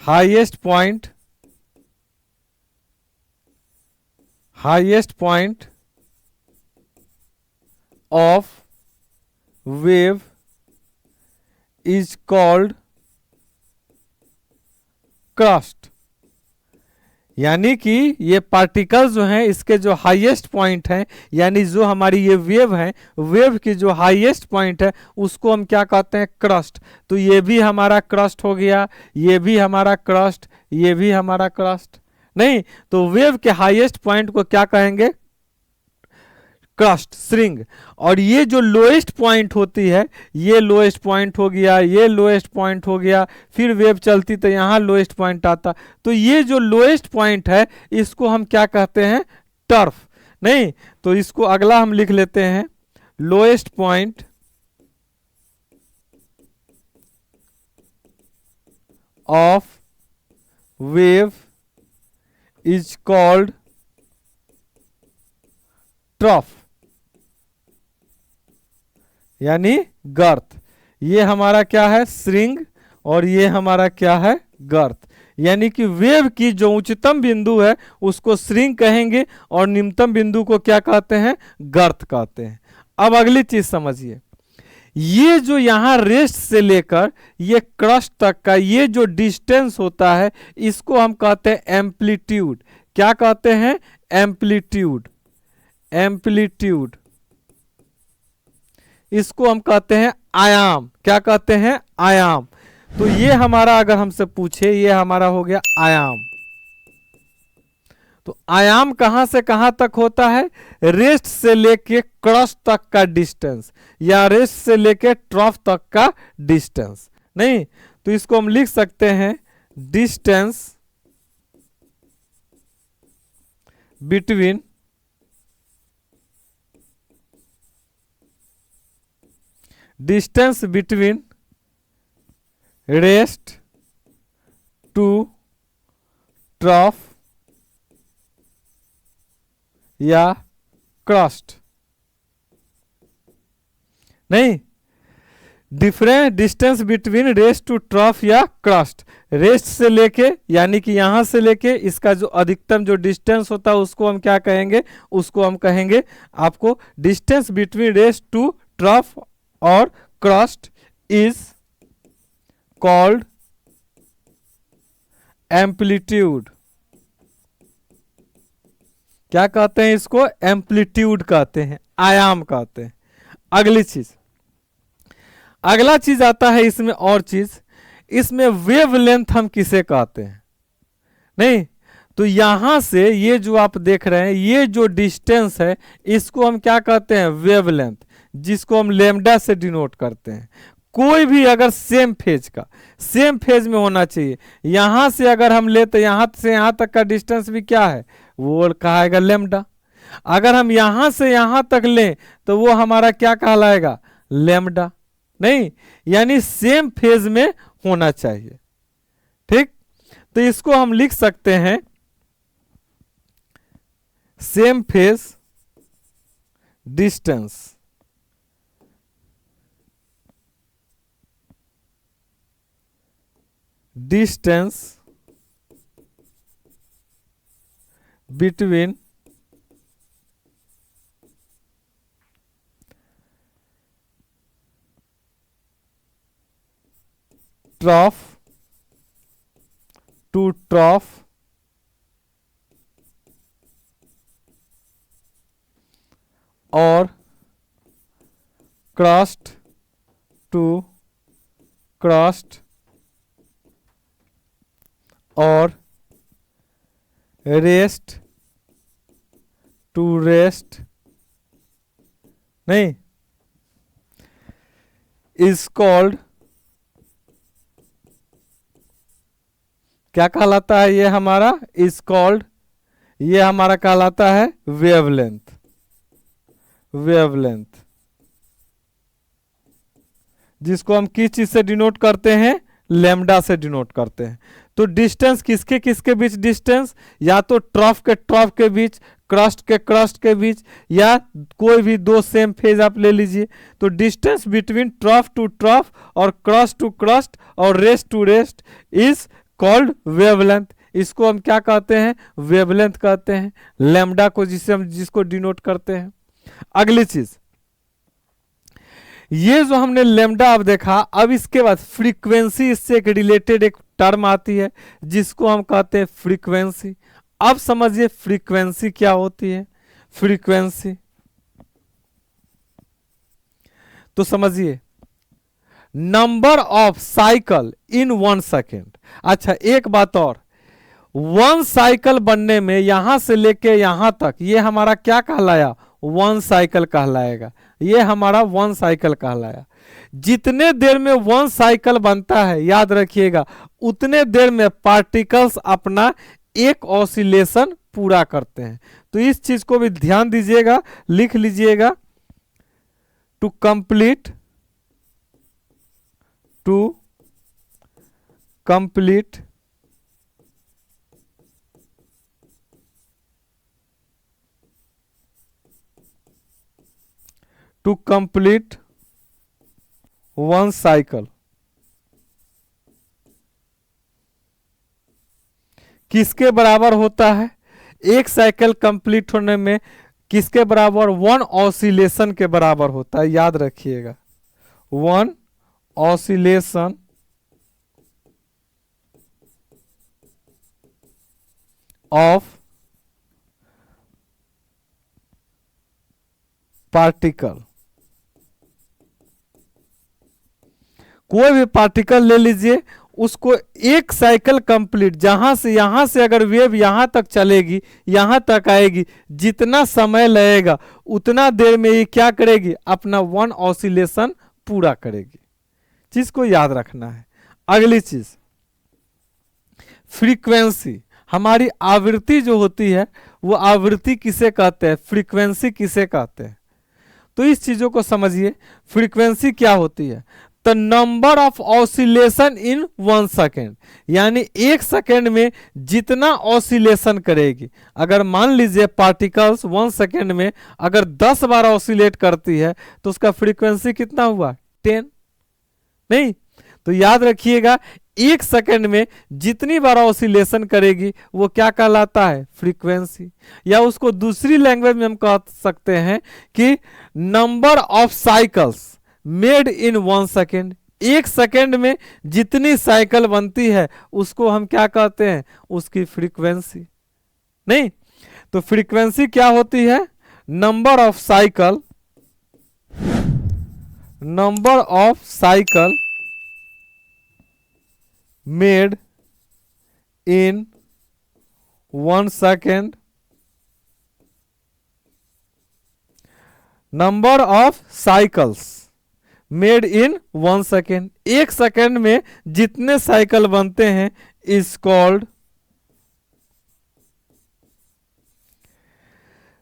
highest point, highest point of wave is called crust. यानी कि ये पार्टिकल्स जो हैं इसके जो हाईएस्ट पॉइंट हैं, यानी जो हमारी ये वेव है, वेव की जो हाईएस्ट पॉइंट है उसको हम क्या कहते हैं, क्रस्ट। तो ये भी हमारा क्रस्ट हो गया, ये भी हमारा क्रस्ट, ये भी हमारा क्रस्ट। नहीं, तो वेव के हाईएस्ट पॉइंट को क्या कहेंगे, क्रस्ट, श्रिंग। और ये जो लोएस्ट पॉइंट होती है, ये लोएस्ट पॉइंट हो गया, ये लोएस्ट पॉइंट हो गया, फिर वेव चलती तो यहाँ लोएस्ट पॉइंट आता, तो ये जो लोएस्ट पॉइंट है इसको हम क्या कहते हैं, टर्फ। नहीं, तो इसको अगला हम लिख लेते हैं lowest point of wave is called trough यानी गर्त। ये हमारा क्या है, श्रिंग, और ये हमारा क्या है, गर्त। यानी कि वेव की जो उच्चतम बिंदु है उसको श्रिंग कहेंगे और निम्नतम बिंदु को क्या कहते हैं, गर्त कहते हैं। अब अगली चीज समझिए, ये जो यहां रेस्ट से लेकर ये क्रस्ट तक का ये जो डिस्टेंस होता है इसको हम कहते हैं एम्पलीट्यूड। क्या कहते हैं, एम्पलीट्यूड, एम्पलीट्यूड। इसको हम कहते हैं आयाम। क्या कहते हैं, आयाम। तो ये हमारा अगर हमसे पूछे, ये हमारा हो गया आयाम। तो आयाम कहां से कहां तक होता है? रेस्ट से लेके क्रस्ट तक का डिस्टेंस, या रेस्ट से लेके ट्रॉफ तक का डिस्टेंस। नहीं तो इसको हम लिख सकते हैं distance between rest to trough या क्रस्ट। नहीं, different distance between rest to trough या क्रस्ट। रेस्ट से लेके यानी कि यहां से लेके इसका जो अधिकतम जो डिस्टेंस होता है उसको हम क्या कहेंगे? उसको हम कहेंगे आपको distance between rest to trough और क्रस्ट इज कॉल्ड एम्पलीट्यूड। क्या कहते हैं इसको? एम्पलीट्यूड कहते हैं, आयाम कहते हैं। अगला चीज आता है इसमें, और चीज इसमें वेवलेंथ हम किसे कहते हैं? नहीं तो यहां से ये जो आप देख रहे हैं ये जो डिस्टेंस है इसको हम क्या कहते हैं? वेवलेंथ, जिसको हम लैम्डा से डिनोट करते हैं। कोई भी अगर सेम फेज में होना चाहिए, यहां से अगर हम ले तो यहां से यहां तक का डिस्टेंस भी क्या है? वो कहाएगा लैम्डा। अगर हम यहां से यहां तक लें तो वो हमारा क्या कहलाएगा? लैम्डा। नहीं, यानी सेम फेज में होना चाहिए। ठीक, तो इसको हम लिख सकते हैं same phase distance between trough to trough और क्रस्ट टू क्रस्ट और रेस्ट टू रेस्ट। नहीं, इज कॉल्ड, क्या कहलाता है? ये हमारा इज कॉल्ड, ये हमारा कहलाता है वेवलेंथ। जिसको हम किस चीज से डिनोट करते हैं? लैम्डा से डिनोट करते हैं। तो डिस्टेंस किसके किसके बीच डिस्टेंस? या तो ट्रॉफ के बीच, क्रस्ट के बीच, या कोई भी दो सेम फेज आप ले लीजिए। तो distance between trough to trough और क्रस्ट टू क्रस्ट और rest to rest is called wavelength. इसको हम क्या कहते हैं? वेवलेंथ कहते हैं, लैम्डा को जिसको डिनोट करते हैं। अगली चीज, ये जो हमने लैम्डा अब देखा, अब इसके बाद फ्रीक्वेंसी, इससे एक रिलेटेड एक टर्म आती है जिसको हम कहते हैं फ्रीक्वेंसी। अब समझिए फ्रीक्वेंसी क्या होती है। फ्रीक्वेंसी तो समझिए number of cycle in 1 second. अच्छा, एक बात और, 1 साइकिल बनने में यहां से लेके यहां तक ये हमारा क्या कहलाया? 1 साइकिल कहलाएगा। ये हमारा 1 साइकिल कहलाया। जितने देर में 1 साइकिल बनता है, याद रखिएगा, उतने देर में पार्टिकल्स अपना एक ऑसिलेशन पूरा करते हैं। तो इस चीज को भी ध्यान दीजिएगा, लिख लीजिएगा। To complete to complete 1 cycle किसके बराबर होता है? एक साइकिल कंप्लीट होने में किसके बराबर? 1 ऑसिलेशन के बराबर होता है। याद रखिएगा, 1 ऑसिलेशन ऑफ पार्टिकल। कोई भी पार्टिकल ले लीजिए, उसको एक साइकिल कंप्लीट, यहां से अगर वेव यहां तक चलेगी, यहां तक आएगी, जितना समय लगेगा उतना देर में ये क्या करेगी, अपना वन ऑसिलेशन पूरा करेगी। चीज को याद रखना है। अगली चीज फ्रीक्वेंसी, हमारी आवृत्ति जो होती है वो आवृत्ति किसे कहते हैं, फ्रीक्वेंसी किसे कहते हैं। तो इस चीजों को समझिए। फ्रीक्वेंसी क्या होती है, the number of oscillation in 1 second, यानी 1 सेकेंड में जितना ऑसिलेशन करेगी। अगर मान लीजिए पार्टिकल्स 1 सेकेंड में अगर 10 बार ऑसिलेट करती है तो उसका फ्रीक्वेंसी कितना हुआ, 10। नहीं, तो याद रखिएगा 1 सेकेंड में जितनी बार ऑसिलेशन करेगी वो क्या कहलाता है, फ्रीक्वेंसी। या उसको दूसरी लैंग्वेज में हम कह सकते हैं कि number of cycles made in 1 second. 1 second में जितनी साइकिल बनती है उसको हम क्या कहते हैं, उसकी फ्रीक्वेंसी। नहीं, तो फ्रीक्वेंसी क्या होती है, number of cycle made in 1 second, number of cycles made in 1 second. 1 second में जितने साइकिल बनते हैं is called,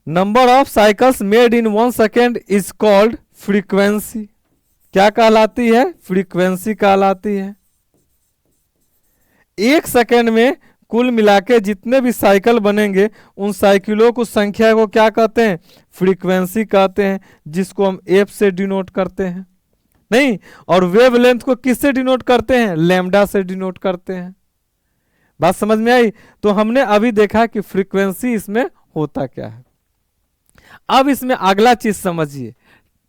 number of cycles made in 1 second is called frequency. क्या कहलाती है, फ्रीक्वेंसी कहलाती है। 1 सेकेंड में कुल मिलाके जितने भी साइकिल बनेंगे उन साइकिलों को संख्या को क्या कहते हैं, फ्रीक्वेंसी कहते हैं, जिसको हम एफ से डिनोट करते हैं। नहीं, और वेवलेंथ को किससे डिनोट करते हैं, लैम्डा से डिनोट करते हैं। बात समझ में आई। तो हमने अभी देखा कि फ्रीक्वेंसी इसमें होता क्या है। अब इसमें अगला चीज समझिए,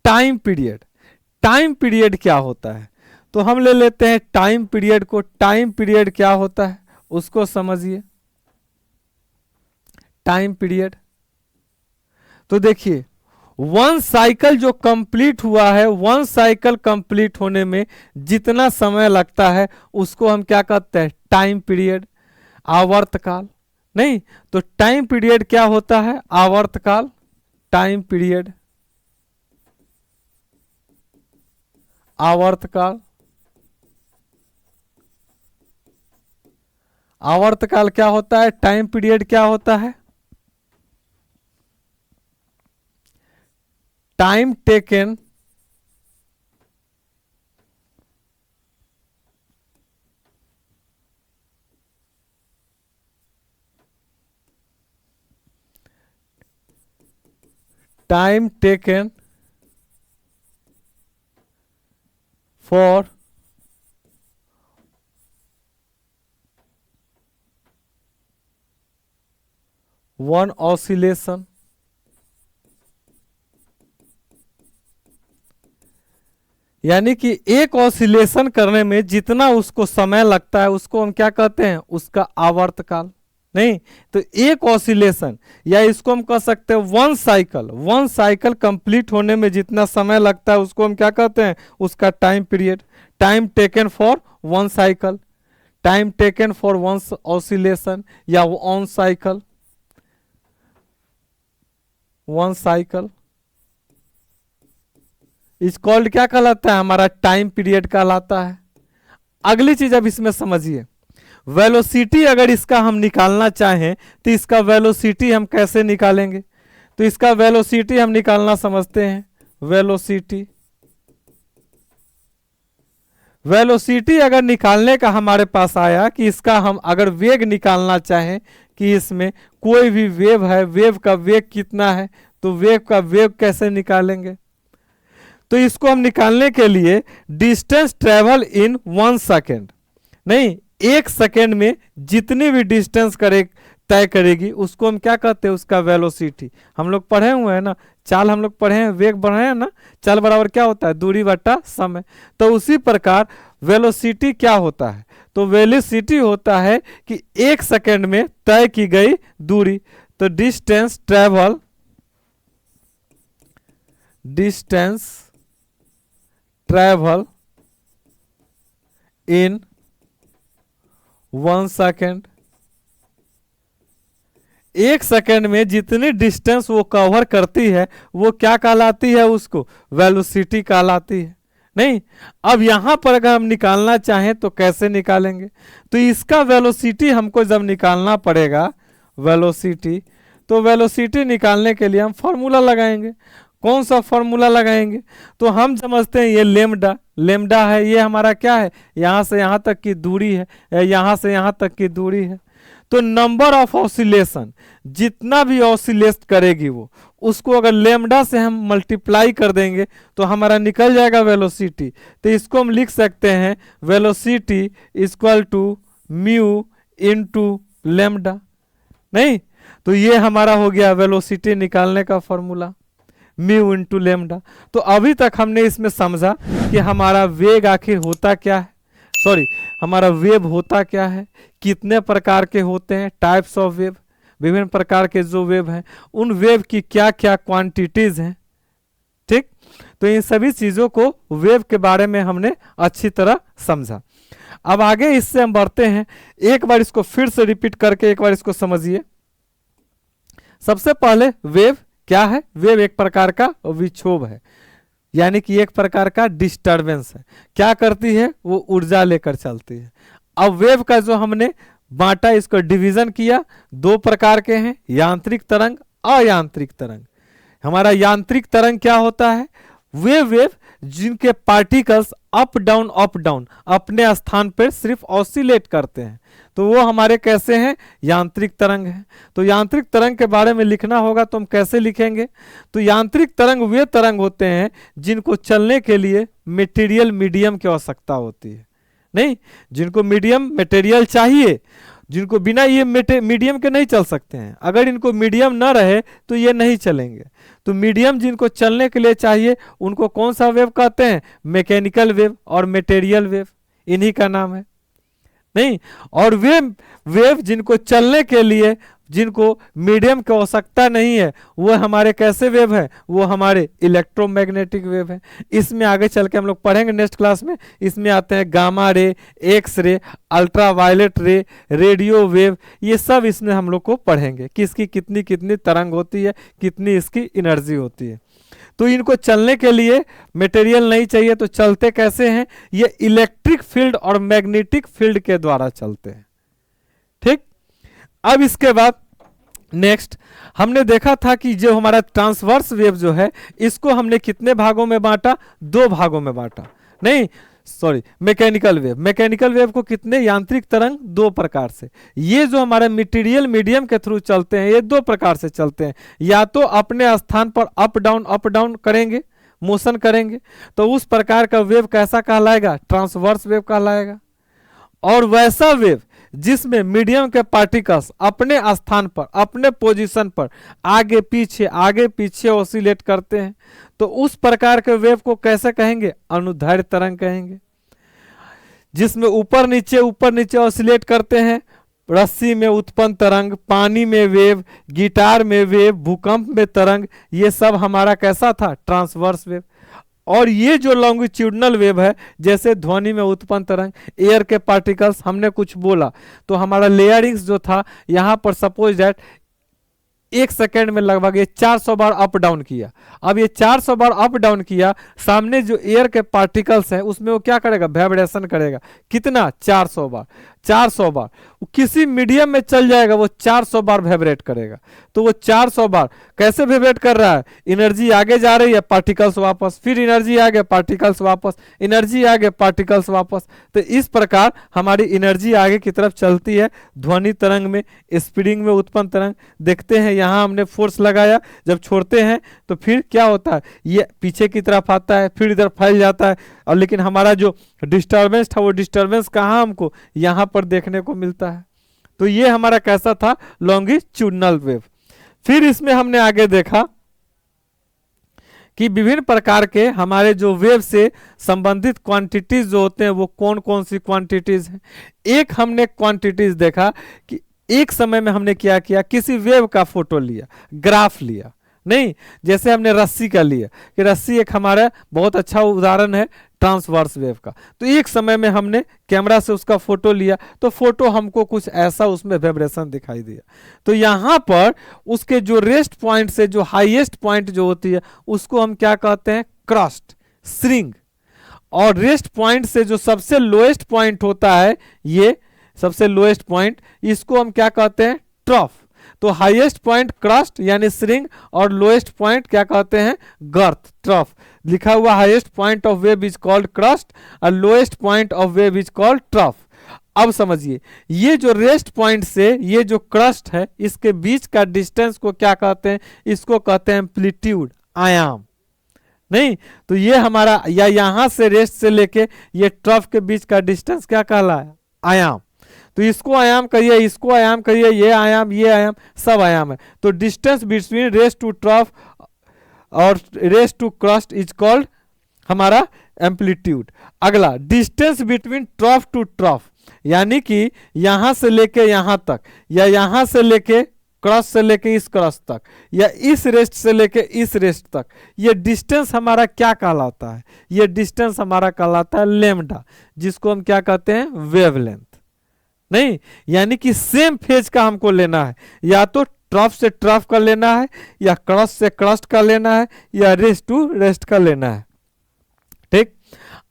टाइम पीरियड। टाइम पीरियड क्या होता है, तो हम ले लेते हैं टाइम पीरियड को। टाइम पीरियड क्या होता है उसको समझिए। टाइम पीरियड, तो देखिए 1 साइकिल जो कंप्लीट हुआ है, 1 साइकिल कंप्लीट होने में जितना समय लगता है उसको हम क्या कहते हैं, टाइम पीरियड, आवर्तकाल। नहीं, तो टाइम पीरियड क्या होता है, आवर्तकाल। Time period, आवर्तकाल। आवर्तकाल क्या होता है, टाइम पीरियड क्या होता है, time taken for one oscillation. यानी कि एक ऑसिलेशन करने में जितना उसको समय लगता है उसको हम क्या कहते हैं, उसका आवर्तकाल। नहीं, तो एक ऑसिलेशन, या इसको हम कह सकते हैं 1 साइकिल कंप्लीट होने में जितना समय लगता है उसको हम क्या कहते हैं, उसका time period. Time taken for 1 cycle, time taken for 1 oscillation, या 1 साइकिल, 1 साइकिल इस कॉल्ड क्या कहलाता है, हमारा टाइम पीरियड कहलाता है। अगली चीज अब इसमें समझिए, वेलोसिटी अगर इसका हम निकालना चाहें तो इसका वेलोसिटी हम कैसे निकालेंगे, तो इसका वेलोसिटी हम निकालना समझते हैं। वेलोसिटी, वेलोसिटी अगर निकालने का हमारे पास आया कि इसका हम अगर वेग निकालना चाहें कि इसमें कोई भी वेव है, वेव का वेग कितना है, तो वेव का वेग कैसे निकालेंगे, तो इसको हम निकालने के लिए डिस्टेंस ट्रेवल इन 1 सेकेंड। नहीं, 1 सेकेंड में जितनी भी डिस्टेंस तय करेगी उसको हम क्या कहते हैं, उसका वेलोसिटी। हम लोग पढ़े हुए हैं ना, चाल हम लोग पढ़े हैं, वेग पढ़े हैं ना, चाल बराबर क्या होता है, दूरी बटा समय। तो उसी प्रकार वेलोसिटी क्या होता है, तो वेलोसिटी होता है कि 1 सेकेंड में तय की गई दूरी। तो distance travel in 1 second. 1 second में जितनी डिस्टेंस वो कवर करती है वो क्या कहलाती है, उसको वेलोसिटी कहलाती है। नहीं, अब यहां पर अगर हम निकालना चाहें तो कैसे निकालेंगे, तो इसका वेलोसिटी हमको जब निकालना पड़ेगा वेलोसिटी, तो वेलोसिटी निकालने के लिए हम फॉर्मूला लगाएंगे। कौन सा फॉर्मूला लगाएंगे, तो हम समझते हैं ये लेमडा, लेमडा है ये हमारा क्या है, यहां से यहां तक की दूरी है, यहां से यहां तक की दूरी है। तो नंबर ऑफ ऑसिलेशन, जितना भी ऑसिलेट करेगी वो, उसको अगर लेमडा से हम मल्टीप्लाई कर देंगे तो हमारा निकल जाएगा वेलोसिटी। तो इसको हम लिख सकते हैं velocity equal to mu into lambda. नहीं, तो ये हमारा हो गया वेलोसिटी निकालने का फॉर्मूला, म्यू इनटू लेमडा। तो अभी तक हमने इसमें समझा कि हमारा वेग आखिर होता क्या है, सॉरी हमारा वेव होता क्या है, कितने प्रकार के होते हैं, टाइप्स ऑफ वेव, विभिन्न प्रकार के जो वेव हैं उन वेव की क्या क्या क्वांटिटीज हैं। ठीक, तो इन सभी चीजों को वेव के बारे में हमने अच्छी तरह समझा। अब आगे इससे हम बढ़ते हैं, एक बार इसको फिर से रिपीट करके एक बार इसको समझिए। सबसे पहले वेव क्या है, वेव एक प्रकार का विक्षोभ है, यानी कि एक प्रकार का डिस्टरबेंस है। क्या करती है, वो ऊर्जा लेकर चलती है। अब वेव का जो हमने बांटा, इसको डिवीजन किया, 2 प्रकार के हैं, यांत्रिक तरंग, अयांत्रिक तरंग। हमारा यांत्रिक तरंग क्या होता है, वे वेव जिनके पार्टिकल्स अप डाउन अपने स्थान पर सिर्फ ऑसिलेट करते हैं, तो वो हमारे कैसे हैं, यांत्रिक तरंग है। तो यांत्रिक तरंग के बारे में लिखना होगा तो हम कैसे लिखेंगे, तो यांत्रिक तरंग वे तरंग होते हैं जिनको चलने के लिए मटेरियल मीडियम की आवश्यकता होती है। नहीं, जिनको मीडियम मटेरियल चाहिए, जिनको बिना ये मीडियम के नहीं चल सकते हैं। अगर इनको मीडियम ना रहे तो ये नहीं चलेंगे। तो मीडियम जिनको चलने के लिए चाहिए उनको कौन सा वेव कहते हैं, मैकेनिकल वेव और मटेरियल वेव, इन्हीं का नाम है। नहीं, और वेव जिनको चलने के लिए, जिनको मीडियम की आवश्यकता नहीं है, वो हमारे कैसे वेव है, वो हमारे इलेक्ट्रोमैग्नेटिक वेव है। इसमें आगे चल के हम लोग पढ़ेंगे नेक्स्ट क्लास में। इसमें आते हैं gamma ray, X ray, ultraviolet रे, रेडियो वेव, ये सब इसमें हम लोग को पढ़ेंगे कि इसकी कितनी कितनी तरंग होती है, कितनी इसकी एनर्जी होती है। तो इनको चलने के लिए मटेरियल नहीं चाहिए, तो चलते कैसे हैं, ये इलेक्ट्रिक फील्ड और मैग्नेटिक फील्ड के द्वारा चलते हैं। ठीक, अब इसके बाद नेक्स्ट हमने देखा था कि जो हमारा ट्रांसवर्स वेव जो है, इसको हमने कितने भागों में बांटा, 2 भागों में बांटा। नहीं sorry, mechanical wave, mechanical wave को कितने, यांत्रिक तरंग 2 प्रकार से। ये जो हमारे मटेरियल मीडियम के थ्रू चलते हैं, ये 2 प्रकार से चलते हैं। या तो अपने स्थान पर अप डाउन करेंगे, मोशन करेंगे, तो उस प्रकार का वेव कैसा कहलाएगा, ट्रांसवर्स वेव कहलाएगा। और वैसा वेव जिसमें मीडियम के पार्टिकल्स अपने स्थान पर, अपने पोजीशन पर आगे पीछे ऑसिलेट करते हैं, तो उस प्रकार के वेव को कैसे कहेंगे, अनुदैर्ध्य तरंग कहेंगे। जिसमें ऊपर नीचे ऑसिलेट करते हैं, रस्सी में उत्पन्न तरंग, पानी में वेव, गिटार में वेव, भूकंप में तरंग, ये सब हमारा कैसा था, ट्रांसवर्स वेव। और ये जो लॉन्गिट्यूडनल वेव है, जैसे ध्वनि में उत्पन्न तरंग, एयर के पार्टिकल्स, हमने कुछ बोला तो हमारा लेयरिंग्स जो था, यहां पर सपोज दैट 1 सेकेंड में लगभग ये 400 बार अप डाउन किया। अब ये 400 बार अप डाउन किया, सामने जो एयर के पार्टिकल्स हैं उसमें वो क्या करेगा, वाइब्रेशन करेगा। कितना, 400 बार। 400 बार किसी मीडियम में चल जाएगा, वो 400 बार वाइब्रेट करेगा। तो वो 400 बार कैसे वाइब्रेट कर रहा है, एनर्जी आगे जा रही है, पार्टिकल्स वापस, फिर एनर्जी आगे, पार्टिकल्स वापस, एनर्जी आगे, पार्टिकल्स वापस। तो इस प्रकार हमारी एनर्जी आगे की तरफ चलती है ध्वनि तरंग में, स्प्रिंग में उत्पन्न तरंग। देखते हैं यहाँ हमने फोर्स लगाया, जब छोड़ते हैं तो फिर क्या होता है, ये पीछे की तरफ आता है, फिर इधर फैल जाता है। और लेकिन हमारा जो डिस्टर्बेंस था, वो डिस्टर्बेंस कहाँ हमको यहाँ पर देखने को मिलता है। तो ये हमारा कैसा था, लॉन्गिट्यूडनल वेव। फिर इसमें हमने आगे देखा कि विभिन्न प्रकार के हमारे जो वेव से संबंधित क्वांटिटीज जो होते हैं, वो कौन कौन सी क्वांटिटीज हैं। एक हमने क्वांटिटीज देखा कि एक समय में हमने क्या किया, किसी वेव का फोटो लिया, ग्राफ लिया। नहीं, जैसे हमने रस्सी का लिया कि रस्सी एक हमारा बहुत अच्छा उदाहरण है, ट्रांसवर्स वेव का। तो एक समय में हमने कैमरा से उसका फोटो लिया तो फोटो हमको कुछ ऐसा उसमें वाइब्रेशन दिखाई दिया। तो यहाँ पर उसके जो रेस्ट पॉइंट से जो हाईएस्ट पॉइंट जो होती है उसको हम क्या कहते हैं, क्रस्ट, श्रिंग। और रेस्ट पॉइंट से जो सबसे लोएस्ट पॉइंट होता है, ये सबसे लोएस्ट पॉइंट, इसको हम क्या कहते हैं, ट्रफ। तो हाईएस्ट पॉइंट क्रस्ट यानी श्रिंग और लोएस्ट पॉइंट क्या कहते हैं, गर्थ, ट्रफ। लिखा हुआ highest point of wave is called crest और lowest point of wave is called trough. अब समझिए, ये जो रेस्ट पॉइंट से ये जो क्रस्ट है इसके बीच का डिस्टेंस को क्या कहते हैं, इसको कहते हैं एम्पलीट्यूड, आयाम। नहीं तो ये हमारा, या यहां से रेस्ट से लेके ये ट्रफ के बीच का डिस्टेंस क्या कहलाया, आयाम। तो इसको आयाम करिए, इसको आयाम करिए, ये आयाम, ये आयाम, सब आयाम है। तो distance between rest to trough और rest to crest is called हमारा एम्पलीट्यूड। अगला, distance between trough to trough, यानी कि यहां से लेके यहां तक, या यहां से लेके क्रॉस से लेके इस क्रॉस तक, या इस रेस्ट से लेके इस रेस्ट तक, ये डिस्टेंस हमारा क्या कहलाता है, ये डिस्टेंस हमारा कहलाता है लैम्डा, जिसको हम क्या कहते हैं, वेवलेंथ। नहीं, यानी कि सेम फेज का हमको लेना है, या तो ट्रफ से ट्रफ का लेना है, या क्रॉस से क्रस्ट का लेना है, या रेस्ट टू रेस्ट का लेना है। ठीक,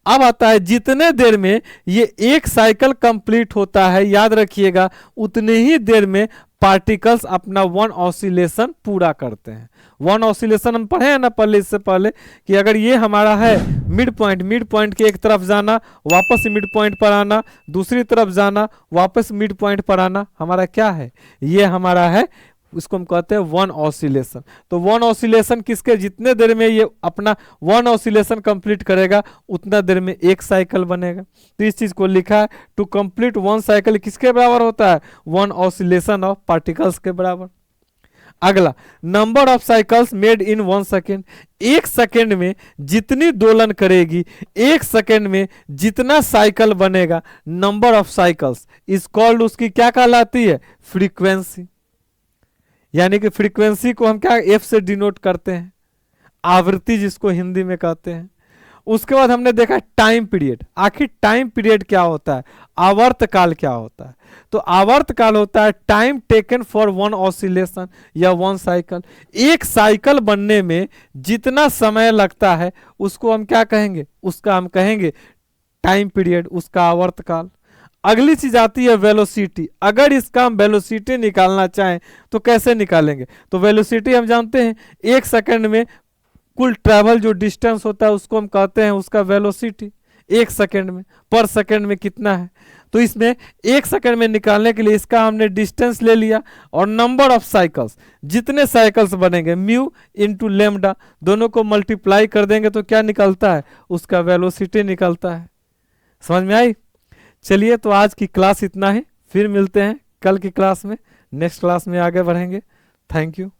अब आता है जितने देर में ये एक साइकिल कंप्लीट होता है, याद रखिएगा उतने ही देर में पार्टिकल्स अपना वन ऑसिलेशन पूरा करते हैं। वन ऑसिलेशन हम पढ़े हैं ना पहले, इससे पहले, कि अगर ये हमारा है मिड पॉइंट, मिड पॉइंट के एक तरफ जाना, वापस मिड पॉइंट पर आना, दूसरी तरफ जाना, वापस मिड पॉइंट पर आना, हमारा क्या है, ये हमारा है, इसको हम कहते हैं वन ऑसिलेशन। तो वन ऑसिलेशन किसके, जितने देर में ये अपना वन ऑसिलेशन कंप्लीट करेगा उतना देर में एक साइकिल बनेगा। तो इस चीज को लिखा है, टू कंप्लीट वन साइकिल किसके बराबर होता है, वन ऑसिलेशन ऑफ पार्टिकल्स के बराबर। अगला, number of cycles made in 1 second, एक सेकेंड में जितनी दोलन करेगी, एक सेकेंड में जितना साइकिल बनेगा, number of cycles is called, उसकी क्या कहलाती है, फ्रीक्वेंसी। यानी कि फ्रीक्वेंसी को हम क्या एफ से डिनोट करते हैं, आवृत्ति जिसको हिंदी में कहते हैं। उसके बाद हमने देखा टाइम पीरियड। आखिर टाइम पीरियड क्या होता है, आवर्त काल क्या होता है। तो आवर्त काल होता है time taken for one oscillation या वन साइकिल। एक साइकिल बनने में जितना समय लगता है उसको हम क्या कहेंगे, उसका हम कहेंगे टाइम पीरियड, उसका आवर्त काल। अगली चीज आती है वेलोसिटी। अगर इसका हम वेलोसिटी निकालना चाहें तो कैसे निकालेंगे, तो वेलोसिटी हम जानते हैं एक सेकंड में कुल ट्रैवल जो डिस्टेंस होता है उसको हम कहते हैं उसका वेलोसिटी। एक सेकंड में, पर सेकंड में कितना है, तो इसमें एक सेकंड में निकालने के लिए इसका हमने डिस्टेंस ले लिया और नंबर ऑफ साइकिल्स, जितने साइकिल्स बनेंगे म्यू इंटू लेमडा, दोनों को मल्टीप्लाई कर देंगे तो क्या निकलता है, उसका वेलोसिटी निकलता है। समझ में आई। चलिए, तो आज की क्लास इतना ही, फिर मिलते हैं कल की क्लास में, नेक्स्ट क्लास में आगे बढ़ेंगे। Thank you.